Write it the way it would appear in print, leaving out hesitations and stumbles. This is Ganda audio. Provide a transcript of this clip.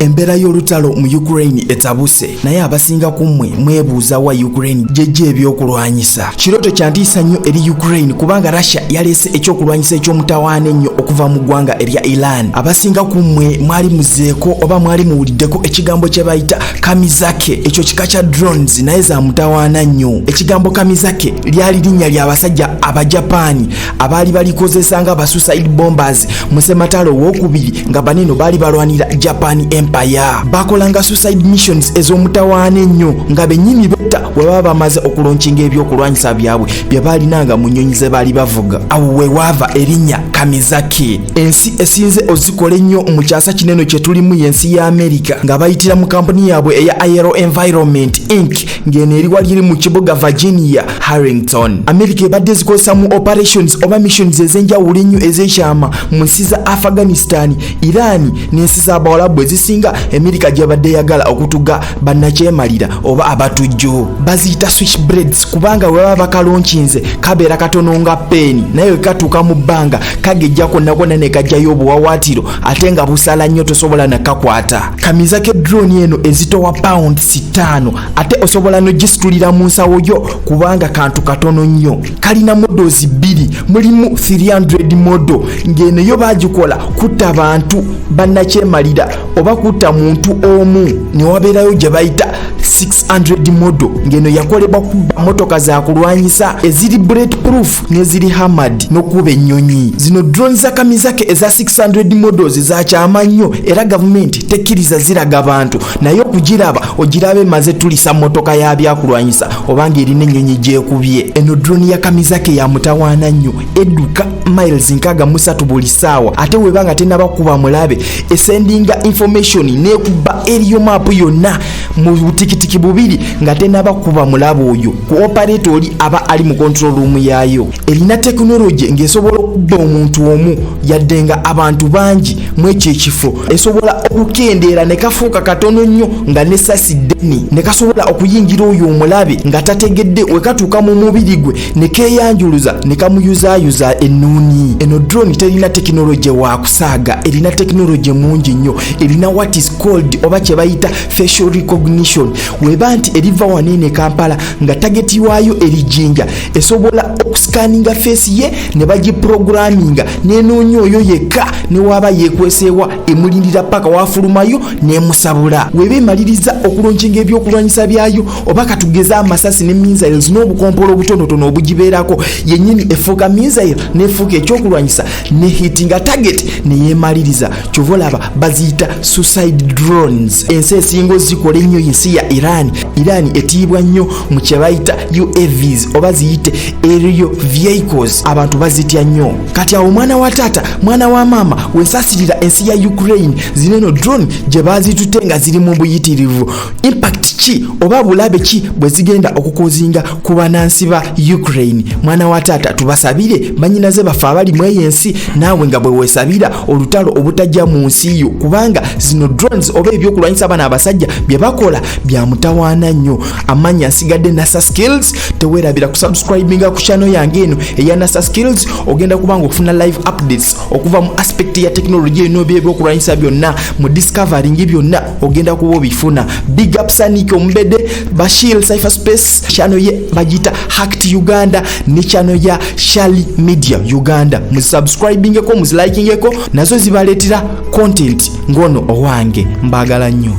Embera y'olutalo mu Ukraine etabuse naye abasinga kummwe mwebuuza wa Ukraine jeje ebyokulwanyisa. Kiroto kyantiisa nnyo eri Ukraine kubanga Russia yaleese ekyokulwanyisa eky'omutawaana ennyo okuva mu ggwanga erya Iran. Abasinga kummwe mwali muzeeko oba mwali muwuliddeko ekigambo kye bayita kamikaze, ekyo kika kya drones naye za mutawaana nnyo. Ekigambo kamikaze lyali linnya ly'abasajja Abajapani abaali balikozesa nga suicide bombers mu sematalo w'okubiri nga baneno baali balwanira Japan Empire. Bakolanga suicide missions ez'omutawaana ennyo nga bennyini betta we baba bamaze okulonkinga ebyokulwanyisa byabwe bye baalinanga mu nnyonyi ze baali bavuga. Awo we waava erinnya kamikaze. Ensi esinze ozikola ennyo mu kyasa kinene kye tulimu y'ensi ya America nga bayitira mu kampuni yaabwe eya Aero Environment Inc. ng'eno eri wali eri mu kibuga Virginia Harrington. America ebadde zikozesa mu operations oba missions ez'enjawulo ennyo ez'ekyama mu nsi za Afghanistan, Iran n'ensi z'Abawalabu ezisinga America gy'abadde eyagala okutuga bannakyemalira oba abatujjo. Baziyita switchblades kubanga we baba bakalonkinze kabeera katono nga peeni naye we katuuka mu bbanga kagejja konnakonna ne kajjayo obuwawaatiro ate nga busala nnyo tosobola nakakwata. Kamikaze drone eno ezitowa pounds 5 ate osobola nogisitulira mu nsawo yo kubanga kantu katono nnyo. Kalina models 2 mulimu 300 model ng'eno yo bagikola kutta bantu bannakyemalira oba kutta muntu omu ne wabeerayo gye bayita 600 model ng'eno yakolebwa kubba motoka za kulwanyisa eziri bulletproof n'eziri hammered n'okuba ennyonyi. Zino drones za kamikaze eza 600 models za kyama nnyo era gavumenti tekkiriza ziraga bantu naye okugiraba ogiraba emaze tulisa motoka ya byakulwanyisa obanga erina ennyonyi gyekubye. Eno drone ya kamikaze ya mutawaana nnyo edduka miles 63 buli ssaawa ate webanga tenaba kuba mulabe esendinga information n'ekuba eriyo map yonna mu butikitiki bubiri nga tenaba kuba mulabe oyo ku operator oli aba ali mu control room yayo. Erina technology ng'esobola okubba omuntu omu yadde nga abantu bangi mu ekyo ekifo esobola okukendeera ne kafuuka katono nnyo nga n'essasi ddene ne kasobola okuyingira oyo omulabe nga tategedde we katuuka mu mubiri gwe ne keeyanjuluza ne kamuyuzaayuza ennuuni. Eno drone terina technology wa kusaaga, erina technology mungi nnyo, erina what is called oba kye bayita facial recognition. Weba nti eriva wanene Kampala nga target waayo eri Jinja esobola okuscanninga face ye ne bagiprogramminga nenoonya oyo yekka ne waba yekweseewa emulindira paka wafulumayo nemusabula. Weba emaliriza okulonkinga ebyokulwanyisa byayo oba katugeza amasasi ne missiles n'obukompolo obutonotono obugibeerako yennyini efuuka missile nefuuka ekyokulwanyisa ne hittinga target ne yeemaliriza. Kyova olaba baziyita suicide drones. Ensi esinga zikola ennyo yensi ya Iran etiibwa nnyo mu kye bayita UAVs oba ziyite aerial vehicles. Abantu bazitya nnyo. Kati awo mwana wa taata mwana wa maama wensasirira ensi ya Ukraine zineno drone gye bazitute nga ziri mu buyitirivu impact ki oba bulabe ki bwe zigenda okukozinga ku bannansi ba Ukraine. Mwana wa taata tubasabire bannyinaze bafe abali mu ensi naawe nga bwe weesabira olutalo obutajja mu nsi yo kubanga zino drones oba ebyokulwanyisa bana abasajja bye bakola bya mutawaana nnyo. Amanya nsigadde NASA Skills, teweerabira kusubscribinga ku channel yange eno eya NASA Skills ogenda kubanga okufuna live updates okuva mu aspect ya technology eno by'ebyokulwanyisa byonna mu discovering byonna ogenda kuba obifuna. Big up Sanike Ombede, Bashir Cypherspace, channel ye bagita Hacked Uganda ne channel ya Shali Media Uganda. Musubscribingeko, muslikingeko nazo zibaletera content ngono owange mbagala nnyo.